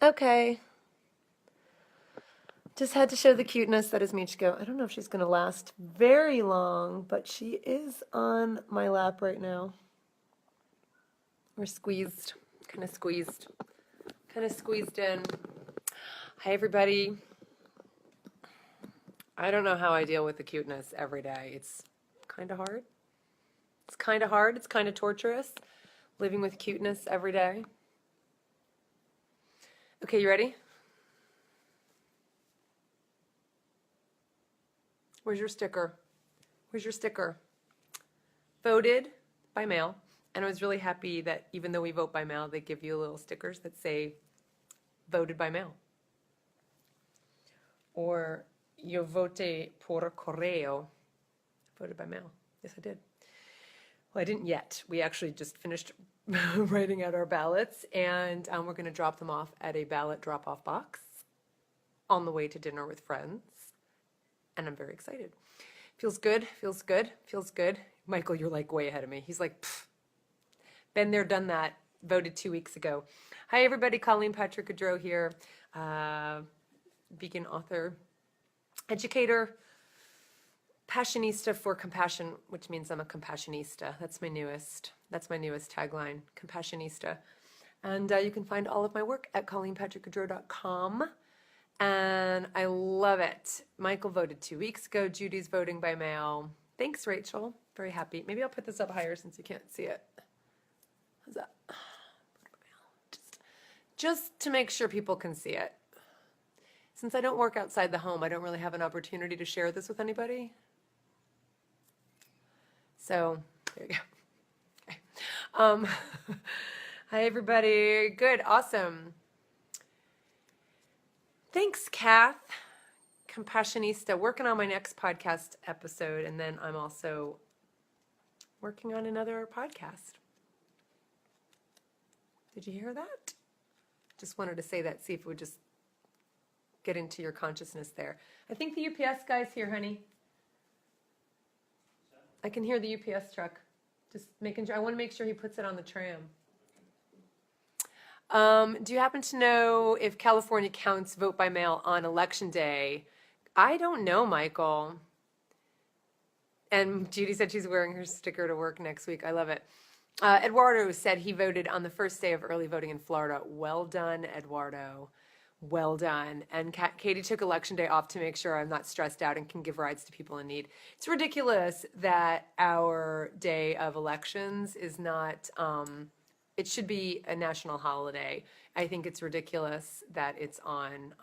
Okay. Just had to show the cuteness that is Michiko. I don't know if she's going to last very long, but she is on my lap right now. We're squeezed, kind of squeezed in. Hi, everybody. I don't know how I deal with the cuteness every day. It's kind of hard. It's kind of hard. It's kind of torturous living with cuteness every day. Okay, you ready? Where's your sticker? Where's your sticker? Voted by mail. And I was really happy that even though we vote by mail, they give you little stickers that say voted by mail. Or yo voté por correo. Voted by mail. Yes, I did. Well, I didn't yet. We actually just finished writing out our ballots, and we're going to drop them off at a ballot drop-off box on the way to dinner with friends. And I'm very excited. Feels good, feels good, feels good. Michael, you're like way ahead of me. He's like, pfft. Been there, done that. Voted 2 weeks ago. Hi, everybody. Colleen Patrick-Goudreau here. Vegan author, educator, passionista for compassion, which means I'm a compassionista. That's my newest tagline, compassionista. And you can find all of my work at ColleenPatrickGoudreau.com. And I love it. Michael voted 2 weeks ago. Judy's voting by mail. Thanks, Rachel. Very happy. Maybe I'll put this up higher since you can't see it. How's that? Just to make sure people can see it. Since I don't work outside the home, I don't really have an opportunity to share this with anybody. So, there you go. Okay. Hi, everybody. Good. Awesome. Thanks, Kath. Compassionista. Working on my next podcast episode, and then I'm also working on another podcast. Did you hear that? Just wanted to say that, see if it would just get into your consciousness there. I think the UPS guy's here, honey. I can hear the UPS truck. Just making sure. I want to make sure he puts it on the tram. Do you happen to know if California counts vote by mail on election day? I don't know, Michael. And Judy said she's wearing her sticker to work next week. I love it. Eduardo said he voted on the first day of early voting in Florida. Well done, Eduardo. Well done. And Katie took election day off to make sure I'm not stressed out and can give rides to people in need. It's ridiculous that our day of elections is not... it should be a national holiday. I think it's ridiculous that it's on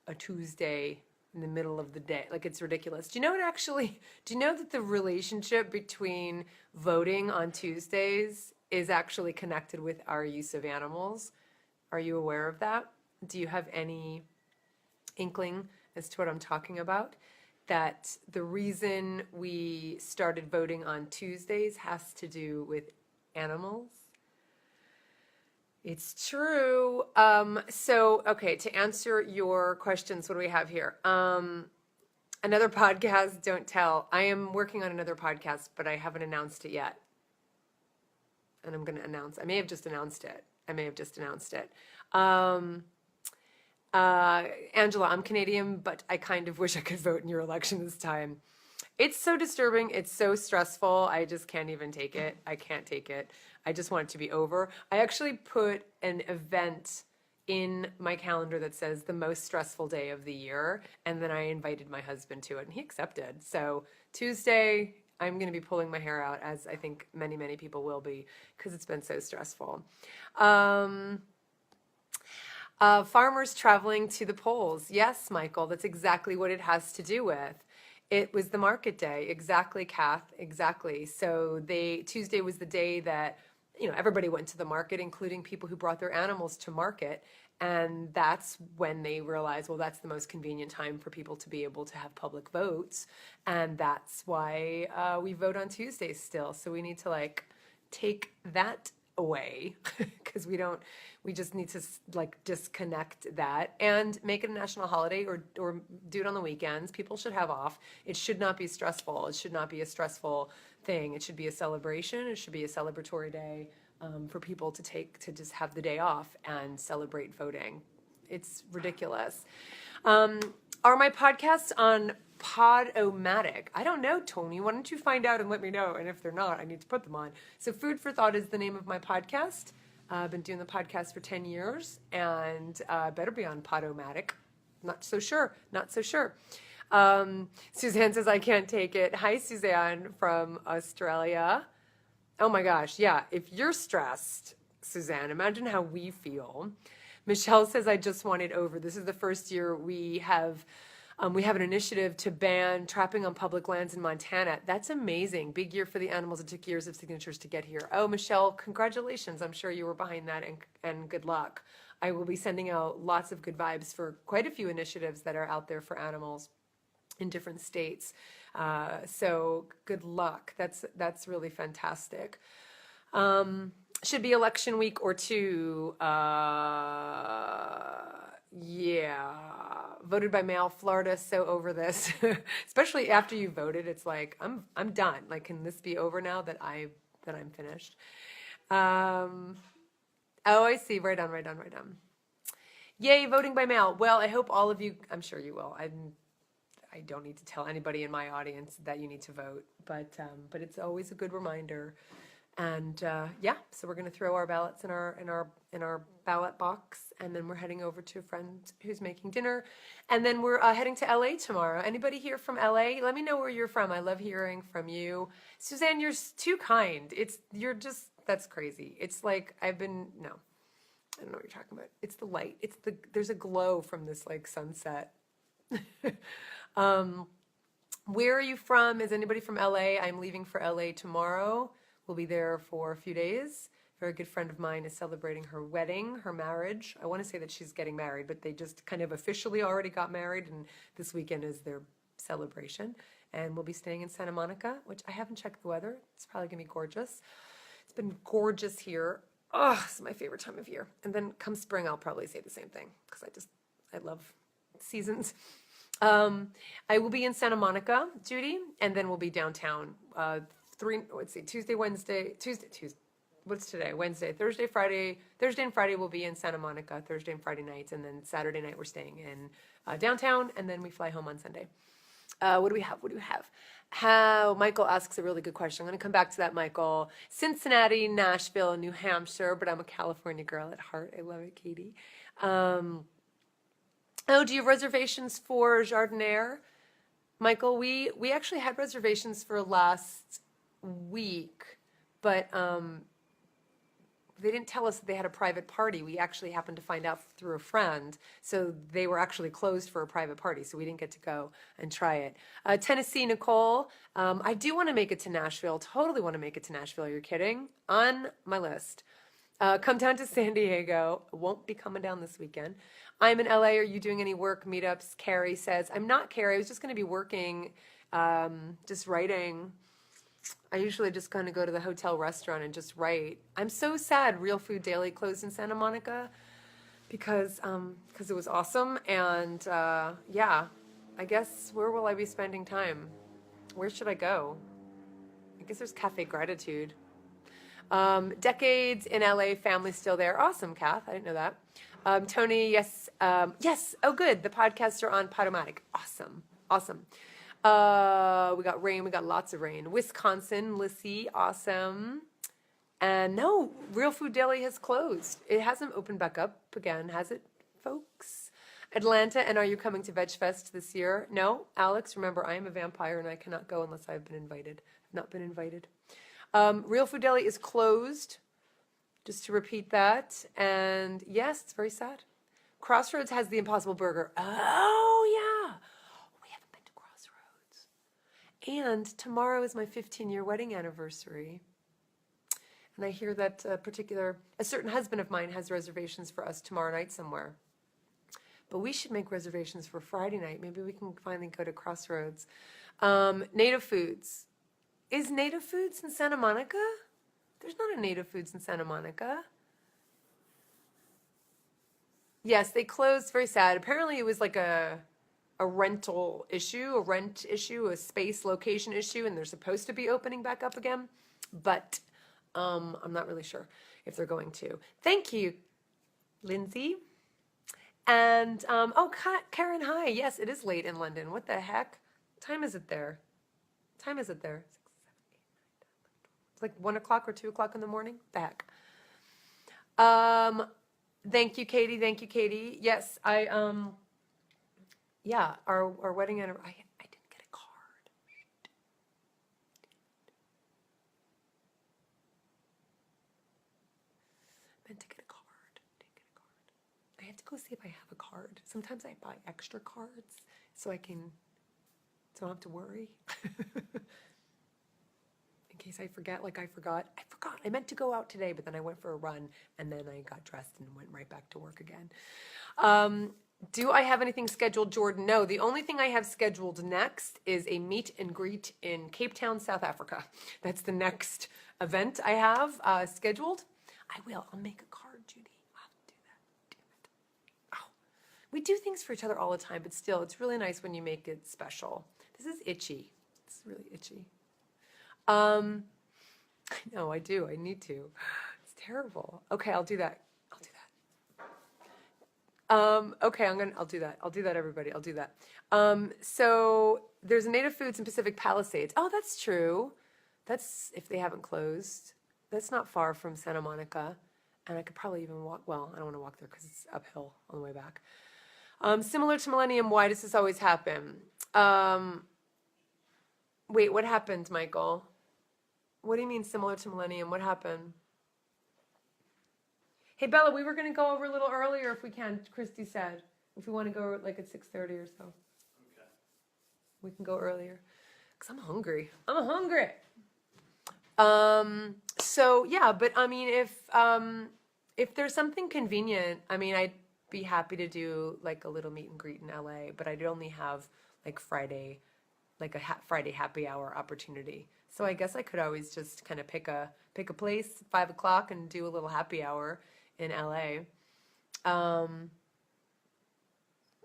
a Tuesday in the middle of the day. Like, it's ridiculous. Do you know that the relationship between voting on Tuesdays is actually connected with our use of animals? Are you aware of that? Do you have any inkling as to what I'm talking about? That the reason we started voting on Tuesdays has to do with animals? It's true. Okay, to answer your questions, what do we have here? Another podcast, don't tell. I am working on another podcast, but I haven't announced it yet. And I'm going to announce. I may have just announced it. Angela, I'm Canadian, but I kind of wish I could vote in your election this time. It's so disturbing. It's so stressful. I just can't even take it. I can't take it. I just want it to be over. I actually put an event in my calendar that says the most stressful day of the year, and then I invited my husband to it, and he accepted. So Tuesday, I'm going to be pulling my hair out, as I think many, many people will be, because it's been so stressful. Farmers traveling to the polls. Yes, Michael, that's exactly what it has to do with. It was the market day. Exactly, Kath. Exactly. So Tuesday was the day that, everybody went to the market, including people who brought their animals to market. And that's when they realized, well, that's the most convenient time for people to be able to have public votes. And that's why we vote on Tuesdays still. So we need to take that away because we just need to disconnect that and make it a national holiday or do it on the weekends. People should have off. It should not be stressful. It should not be a stressful thing. It should be a celebration. It should be a celebratory day. for people to just have the day off and celebrate voting. It's ridiculous. Are my podcasts on Podomatic? I don't know, Tony. Why don't you find out and let me know? And if they're not, I need to put them on. So Food for Thought is the name of my podcast. I've been doing the podcast for 10 years, and better be on Podomatic. Not so sure. Suzanne says, I can't take it. Hi, Suzanne from Australia. Oh my gosh, yeah. If you're stressed, Suzanne, imagine how we feel. Michelle says, I just want it over. This is the first year we have an initiative to ban trapping on public lands in Montana. That's amazing. Big year for the animals. It took years of signatures to get here. Oh, Michelle, congratulations. I'm sure you were behind that, and good luck. I will be sending out lots of good vibes for quite a few initiatives that are out there for animals in different states. So good luck. That's really fantastic. Should be election week or two. Yeah. Voted by mail, Florida, so over this. Especially after you voted, it's like, I'm done. Like, can this be over now that I'm finished? Oh, I see. Right on. Yay, voting by mail. Well, I hope all of you, I'm sure you will. I don't need to tell anybody in my audience that you need to vote, but it's always a good reminder. And yeah, so we're going to throw our ballots in our ballot box, and then we're heading over to a friend who's making dinner, and then we're heading to LA tomorrow. Anybody here from LA? Let me know where you're from. I love hearing from you. Suzanne, you're too kind. That's crazy. It's like I don't know what you're talking about. It's the light. There's a glow from this like sunset. Where are you from? Is anybody from LA? I'm leaving for LA tomorrow. We'll be there for a few days. A very good friend of mine is celebrating her wedding, her marriage. I want to say that she's getting married, but they just kind of officially already got married, and this weekend is their celebration. And we'll be staying in Santa Monica, which I haven't checked the weather. It's probably going to be gorgeous. It's been gorgeous here. Oh, it's my favorite time of year. And then come spring, I'll probably say the same thing because I love seasons. I will be in Santa Monica, Judy, and then we'll be downtown. Tuesday, what's today? Wednesday, Thursday, and Friday we'll be in Santa Monica, Thursday and Friday nights, and then Saturday night we're staying in downtown, and then we fly home on Sunday. What do we have? Michael asks a really good question. I'm going to come back to that, Michael. Cincinnati, Nashville, New Hampshire, but I'm a California girl at heart. I love it, Katie. Do you have reservations for Jardiniere? Michael, we actually had reservations for last week, but they didn't tell us that they had a private party. We actually happened to find out through a friend, so they were actually closed for a private party, so we didn't get to go and try it. Tennessee, Nicole, I do want to make it to Nashville. Totally want to make it to Nashville. You're kidding? On my list. Come down to San Diego. Won't be coming down this weekend. I'm in LA. Are you doing any work meetups? Carrie says, I'm not, Carrie. I was just going to be working, just writing. I usually just kind of go to the hotel restaurant and just write. I'm so sad Real Food Daily closed in Santa Monica because it was awesome. And yeah, I guess where will I be spending time? Where should I go? I guess there's Cafe Gratitude. Decades in LA, family still there. Awesome, Kath. I didn't know that. Tony, yes. Yes. Oh, good. The podcasts are on Podomatic. Awesome. We got rain. We got lots of rain. Wisconsin, Lissy. Awesome. And no, Real Food Daily has closed. It hasn't opened back up again, has it, folks? Atlanta, and are you coming to Veg Fest this year? No, Alex, remember, I am a vampire and I cannot go unless I've been invited. I've not been invited. Real Food Deli is closed, just to repeat that. And yes, it's very sad. Crossroads has the Impossible Burger. Oh, yeah. We haven't been to Crossroads. And tomorrow is my 15-year wedding anniversary. And I hear that a certain husband of mine has reservations for us tomorrow night somewhere. But we should make reservations for Friday night. Maybe we can finally go to Crossroads. Native Foods. Is Native Foods in Santa Monica? There's not a Native Foods in Santa Monica. Yes, they closed. Very sad. Apparently it was like a rental issue, a rent issue, a space location issue, and they're supposed to be opening back up again. But I'm not really sure if they're going to. Thank you, Lindsay. And, Karen, hi. Yes, it is late in London. What the heck? What time is it there? What time is it there? 6, 7, 8, 9, 10, 11, 12. It's like 1 o'clock or 2 o'clock in the morning? The heck? Thank you, Katie. Thank you, Katie. Yes, yeah, our wedding anniversary. I didn't get a card. Meant to get a card. Didn't get a card. I have to go see if I have a card. Sometimes I buy extra cards so I don't have to worry. In case I forget, like I forgot. I meant to go out today, but then I went for a run and then I got dressed and went right back to work again. Do I have anything scheduled, Jordan? No, the only thing I have scheduled next is a meet and greet in Cape Town, South Africa. That's the next event I have scheduled. I'll make a card, Judy. I'll do that. Damn it. Oh, we do things for each other all the time, but still, it's really nice when you make it special. This is itchy. It's really itchy. No, I do. I need to. It's terrible. Okay, I'll do that. Okay, I'll do that. I'll do that, everybody. I'll do that. So there's a Native Foods in Pacific Palisades. Oh, that's true. That's if they haven't closed. That's not far from Santa Monica. And I could probably even walk. Well, I don't want to walk there because it's uphill on the way back. Similar to Millennium, why does this always happen? Wait, what happened, Michael? What do you mean similar to Millennium? What happened? Hey, Bella, we were going to go over a little earlier if we can, Christy said. If we want to go like at 6:30 or so. Okay. We can go earlier. Because I'm hungry. So, yeah, but I mean, if there's something convenient, I mean, I'd be happy to do like a little meet and greet in LA, but I'd only have like Friday, like a Friday happy hour opportunity. So I guess I could always just kind of pick a place, 5 o'clock, and do a little happy hour in LA.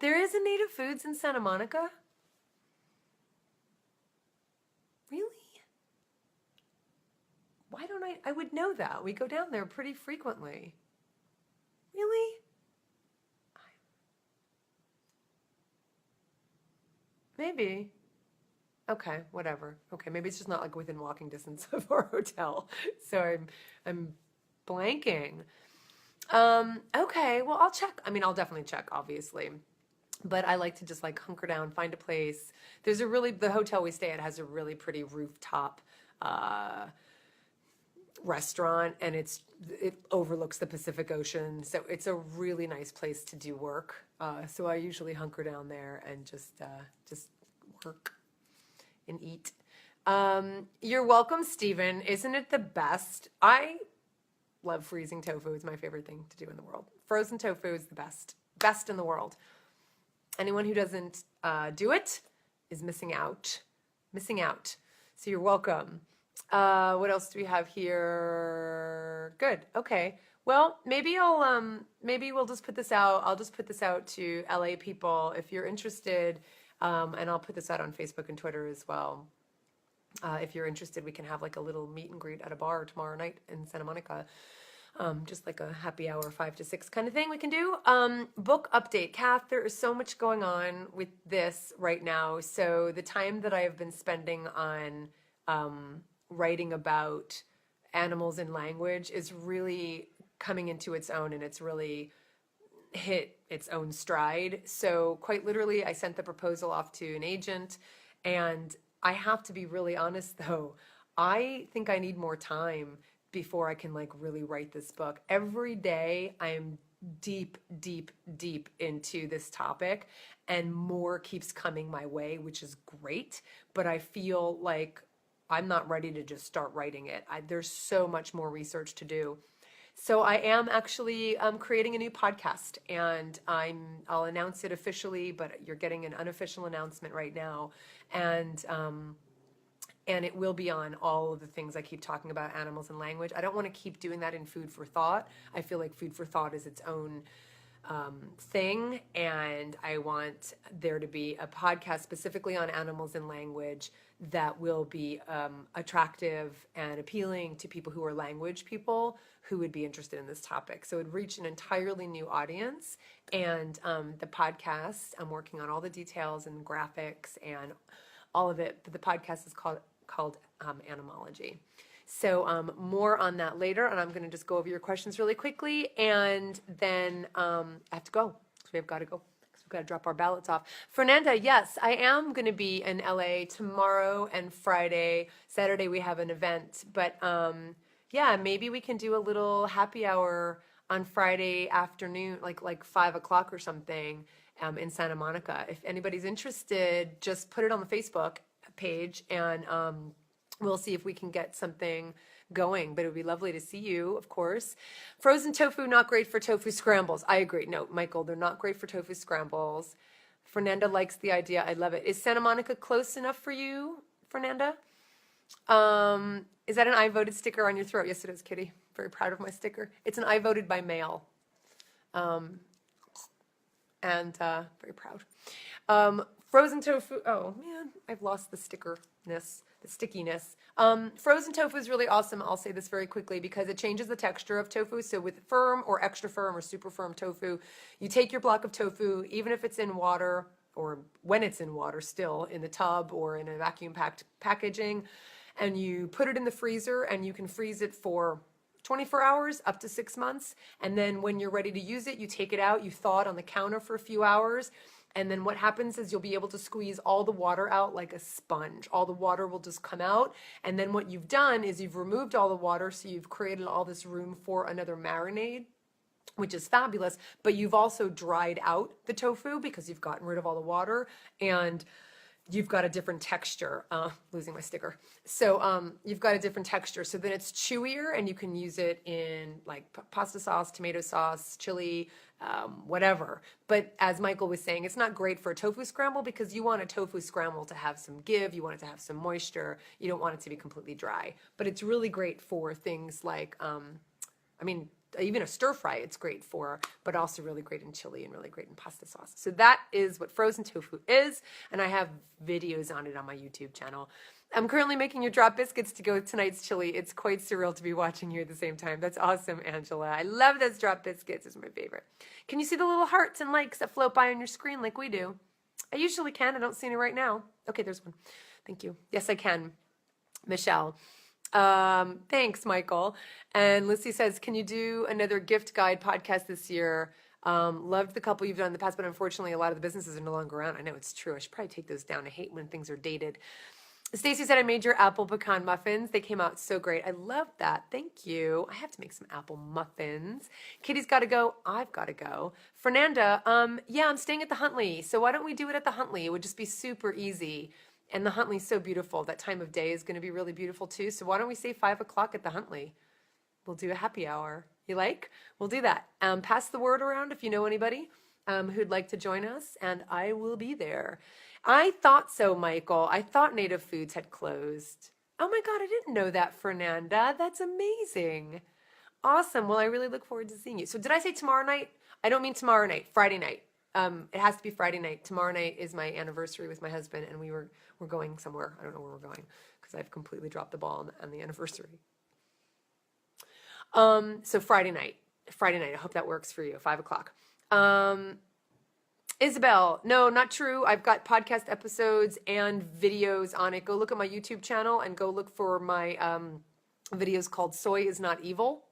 There is a Native Foods in Santa Monica? Really? Why don't I would know that. We go down there pretty frequently. Really? Maybe. Okay, whatever. Okay, maybe it's just not like within walking distance of our hotel. So I'm blanking. Okay, well, I'll check. I mean, I'll definitely check, obviously. But I like to just like hunker down, find a place. The hotel we stay at has a really pretty rooftop restaurant, and it overlooks the Pacific Ocean. So it's a really nice place to do work. So I usually hunker down there and just work and eat. You're welcome, Stephen. Isn't it the best? I love freezing tofu. It's my favorite thing to do in the world. Frozen tofu is the best in the world. Anyone who doesn't do it is missing out. So you're welcome. What else do we have here? Good. Okay. Well, maybe we'll just put this out. I'll just put this out to LA people if you're interested. And I'll put this out on Facebook and Twitter as well. If you're interested, we can have like a little meet and greet at a bar tomorrow night in Santa Monica. Just like a happy hour, 5 to 6 kind of thing we can do. Book update. Kath, there is so much going on with this right now. So the time that I have been spending on writing about animals in language is really coming into its own, and it's really hit its own stride. So quite literally, I sent the proposal off to an agent, and I have to be really honest though, I think I need more time before I can like really write this book. Every day I am deep into this topic, and more keeps coming my way, which is great, but I feel like I'm not ready to just start writing it. There's so much more research to do. So I am actually creating a new podcast, and I'll announce it officially, but you're getting an unofficial announcement right now. And it will be on all of the things I keep talking about, animals and language. I don't want to keep doing that in Food for Thought. I feel like Food for Thought is its own thing, and I want there to be a podcast specifically on animals and language, that will be attractive and appealing to people who are language people who would be interested in this topic. So it would reach an entirely new audience. And the podcast, I'm working on all the details and graphics and all of it, but the podcast is called Animology. So more on that later, and I'm going to just go over your questions really quickly, and then I have to go. So we've got to go. We've got to drop our ballots off. Fernanda, yes, I am going to be in LA tomorrow and Friday. Saturday we have an event, but yeah, maybe we can do a little happy hour on Friday afternoon, like 5 o'clock or something, in Santa Monica. If anybody's interested, just put it on the Facebook page, and we'll see if we can get something going, but it would be lovely to see you, of course. Frozen tofu, not great for tofu scrambles. I agree. No, Michael, they're not great for tofu scrambles. Fernanda likes the idea. I love it. Is Santa Monica close enough for you, Fernanda? Is that an I voted sticker on your throat? Yes, it is, Kitty. Very proud of my sticker. It's an I voted by mail. And very proud. Frozen tofu. Oh, man, I've lost the stickerness. The stickiness. Frozen tofu is really awesome. I'll say this very quickly because it changes the texture of tofu. So with firm or extra firm or super firm tofu, you take your block of tofu, even if it's in water or when it's in water still, in the tub or in a vacuum packed packaging, and you put it in the freezer, and you can freeze it for 24 hours up to 6 months. And then when you're ready to use it, you take it out, you thaw it on the counter for a few hours. And then what happens is you'll be able to squeeze all the water out like a sponge. All the water will just come out. And then what you've done is you've removed all the water, so you've created all this room for another marinade, which is fabulous. But you've also dried out the tofu because you've gotten rid of all the water, and you've got a different texture. Losing my sticker. So you've got a different texture. So then it's chewier, and you can use it in like pasta sauce, tomato sauce, chili, whatever. But as Michael was saying, it's not great for a tofu scramble because you want a tofu scramble to have some give. You want it to have some moisture. You don't want it to be completely dry. But it's really great for things like, even a stir fry it's great for, but also really great in chili and really great in pasta sauce. So that is what frozen tofu is, and I have videos on it on my YouTube channel. I'm currently making your drop biscuits to go with tonight's chili. It's quite surreal to be watching you at the same time. That's awesome, Angela. I love those drop biscuits. It's my favorite. Can you see the little hearts and likes that float by on your screen like we do? I usually can. I don't see any right now. Okay, there's one. Thank you. Yes, I can. Michelle. Thanks, Michael. And Lucy says, can you do another gift guide podcast this year? Loved the couple you've done in the past, but unfortunately a lot of the businesses are no longer around. I know it's true. I should probably take those down. I hate when things are dated. Stacy said, I made your apple pecan muffins. They came out so great. I love that. Thank you. I have to make some apple muffins. Kitty's got to go. I've got to go. Fernanda, yeah, I'm staying at the Huntley. So why don't we do it at the Huntley? It would just be super easy. And the Huntley's so beautiful. That time of day is going to be really beautiful too. So why don't we say 5 o'clock at the Huntley? We'll do a happy hour. You like? We'll do that. Pass the word around if you know anybody who'd like to join us, and I will be there. I thought so, Michael. I thought Native Foods had closed. Oh my God, I didn't know that, Fernanda. That's amazing. Awesome. Well, I really look forward to seeing you. So did I say tomorrow night? I don't mean tomorrow night, Friday night. It has to be Friday night. Tomorrow night is my anniversary with my husband, and we're going somewhere. I don't know where we're going because I've completely dropped the ball on the anniversary. So Friday night. I hope that works for you. 5 o'clock. Isabel, no, not true. I've got podcast episodes and videos on it. Go look at my YouTube channel and go look for my videos called Soy is Not Evil.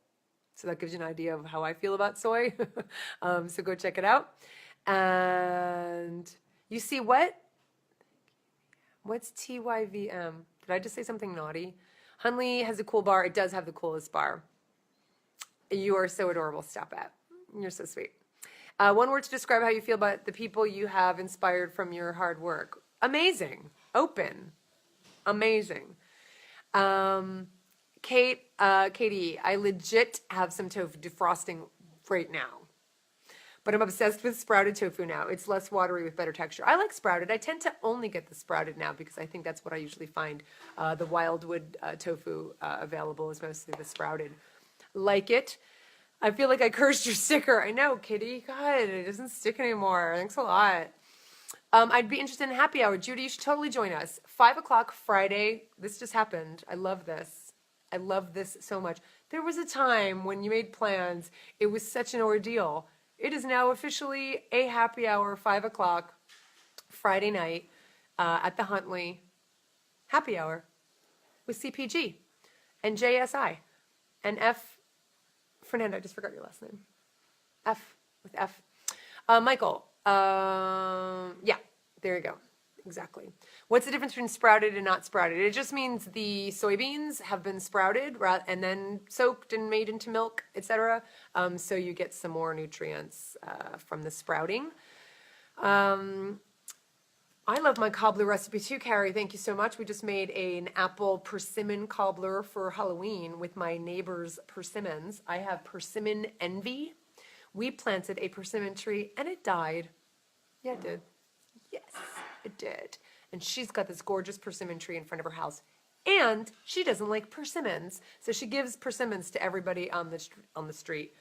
So that gives you an idea of how I feel about soy. So go check it out. And you see what? What's TYVM? Did I just say something naughty? Huntley has a cool bar. It does have the coolest bar. You are so adorable. Stop it. You're so sweet. One word to describe how you feel about the people you have inspired from your hard work. Amazing. Open. Amazing. Katie, I legit have some tofu defrosting right now. But I'm obsessed with sprouted tofu now. It's less watery with better texture. I like sprouted. I tend to only get the sprouted now because I think that's what I usually find. The wildwood tofu available is mostly the sprouted. Like it. I feel like I cursed your sticker. I know, Kitty. God, it doesn't stick anymore. Thanks a lot. I'd be interested in happy hour. Judy, you should totally join us. 5 o'clock Friday. This just happened. I love this. I love this so much. There was a time when you made plans. It was such an ordeal. It is now officially a happy hour, 5 o'clock Friday night at the Huntley. Happy hour with CPG and JSI and F. Fernando, I just forgot your last name. F with F. Michael. Yeah, there you go. Exactly. What's the difference between sprouted and not sprouted? It just means the soybeans have been sprouted and then soaked and made into milk, etc. So you get some more nutrients from the sprouting. I love my cobbler recipe too, Carrie. Thank you so much. We just made an apple persimmon cobbler for Halloween with my neighbor's persimmons. I have persimmon envy. We planted a persimmon tree and it died. Yeah, it did. Yes, it did. And she's got this gorgeous persimmon tree in front of her house. And she doesn't like persimmons. So she gives persimmons to everybody on the street.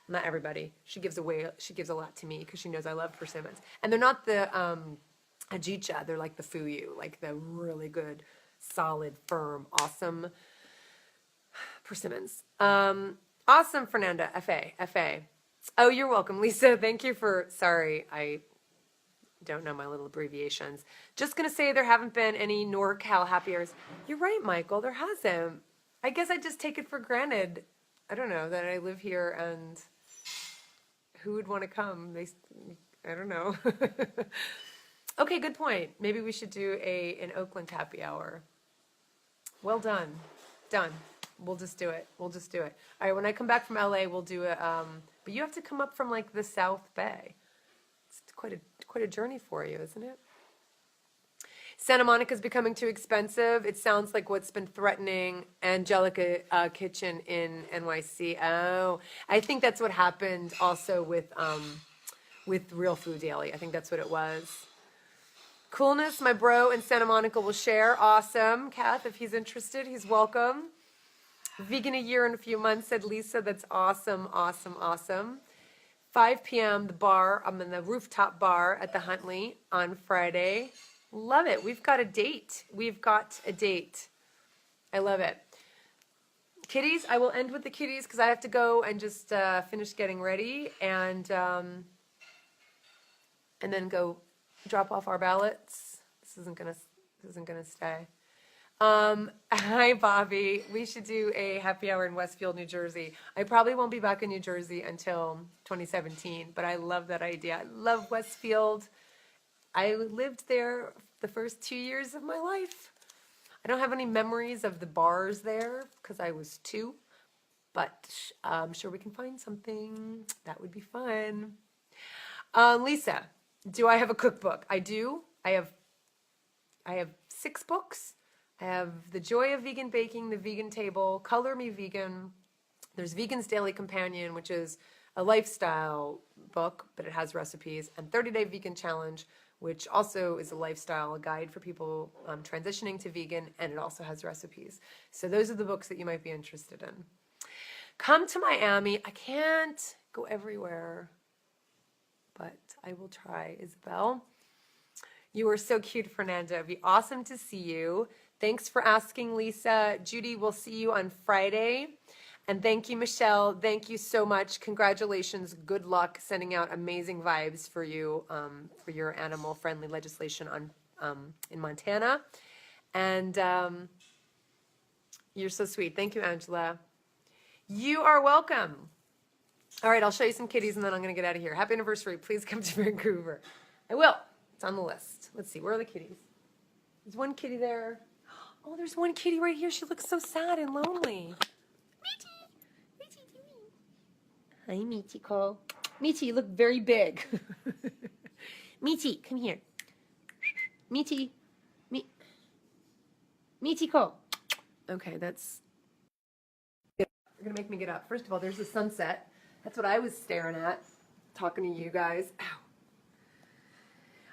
Not everybody. She gives a lot to me because she knows I love persimmons. And they're not the ajicha, they're like the fuyu, like the really good, solid, firm, awesome persimmons. Awesome, Fernanda, FA. Oh, you're welcome, Lisa. Thank you for, sorry, I don't know my little abbreviations. Just going to say there haven't been any NorCal happy hours. You're right, Michael, there hasn't. I guess I just take it for granted. I don't know, that I live here and who would want to come? I don't know. Okay, good point. Maybe we should do an Oakland happy hour. Well done. Done. We'll just do it. All right, when I come back from LA, we'll do it. But you have to come up from like the South Bay. It's quite a journey for you, isn't it? Santa Monica's becoming too expensive. It sounds like what's been threatening Angelica Kitchen in NYC. Oh, I think that's what happened also with Real Food Daily. I think that's what it was. Coolness, my bro in Santa Monica will share. Awesome. Kath, if he's interested, he's welcome. Vegan a year and a few months, said Lisa. That's awesome. 5 p.m., the bar. I'm in the rooftop bar at the Huntley on Friday. Love it. We've got a date. I love it. Kitties, I will end with the kitties because I have to go and just finish getting ready and then go drop off our ballots. This isn't gonna stay. Hi Bobby. We should do a happy hour in Westfield, New Jersey. I probably won't be back in New Jersey until 2017, but I love that idea. I love Westfield. I lived there the first 2 years of my life. I don't have any memories of the bars there because I was 2, but I'm sure we can find something. That would be fun. Lisa, do I have a cookbook? I do. I have 6 books. I have The Joy of Vegan Baking, The Vegan Table, Color Me Vegan. There's Vegan's Daily Companion, which is a lifestyle book, but it has recipes, and 30-Day Vegan Challenge, which also is a lifestyle guide for people transitioning to vegan, and it also has recipes. So those are the books that you might be interested in. Come to Miami. I can't go everywhere, but I will try, Isabel. You are so cute, Fernanda. It'd be awesome to see you. Thanks for asking, Lisa. Judy, we'll see you on Friday. And thank you, Michelle. Thank you so much. Congratulations. Good luck sending out amazing vibes for you for your animal-friendly legislation in Montana. And you're so sweet. Thank you, Angela. You are welcome. All right, I'll show you some kitties, and then I'm going to get out of here. Happy anniversary. Please come to Vancouver. I will. It's on the list. Let's see. Where are the kitties? There's one kitty there. Oh, there's one kitty right here. She looks so sad and lonely. Hi, Meaty Cole. Meaty, you look very big. Meaty, come here. Meaty. Meaty Cole. Okay, that's... You're going to make me get up. First of all, there's the sunset. That's what I was staring at, talking to you guys. Ow.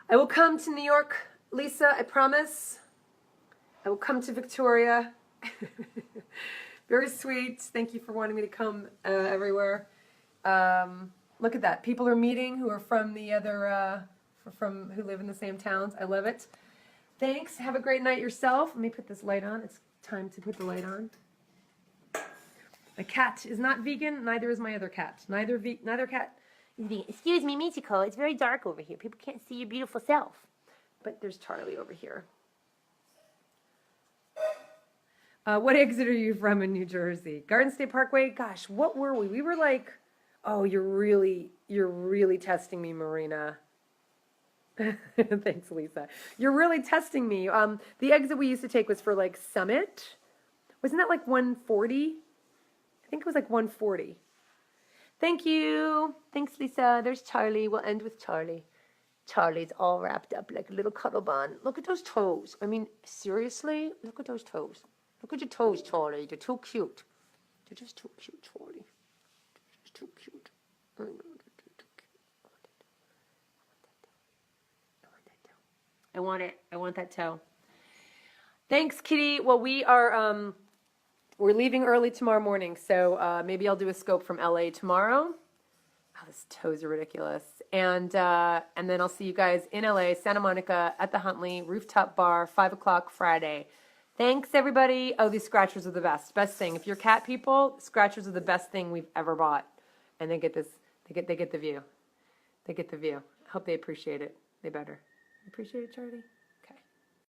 I will come to New York, Lisa, I promise. I will come to Victoria. Very sweet. Thank you for wanting me to come everywhere. Look at that. People are meeting who are from the other from who live in the same towns. I love it. Thanks. Have a great night yourself. Let me put this light on. It's time to put the light on. My cat is not vegan. Neither is my other cat. Neither cat is vegan. Excuse me, Michiko. It's very dark over here. People can't see your beautiful self. But there's Charlie over here. What exit are you from in New Jersey? Garden State Parkway? Gosh, what were we? We were like, oh, you're really testing me, Marina. Thanks, Lisa. You're really testing me. The exit we used to take was for like Summit. Wasn't that like 140? I think it was like 140. Thank you. Thanks, Lisa. There's Charlie. We'll end with Charlie. Charlie's all wrapped up like a little cuddle bun. Look at those toes. I mean, seriously? Look at those toes. Look at your toes, Charlie. They're too cute. They're just too cute, Charlie. They're just too cute. I know, they're too cute. I want it. I want that toe. Thanks, Kitty. Well, we're leaving early tomorrow morning, so maybe I'll do a scope from LA tomorrow. Oh, these toes are ridiculous. And then I'll see you guys in LA, Santa Monica, at the Huntley Rooftop Bar, 5 o'clock Friday. Thanks, everybody. Oh, these scratchers are the best. Best thing. If you're cat people, scratchers are the best thing we've ever bought. And they get this. They get the view. They get the view. I hope they appreciate it. They better. Appreciate it, Charlie?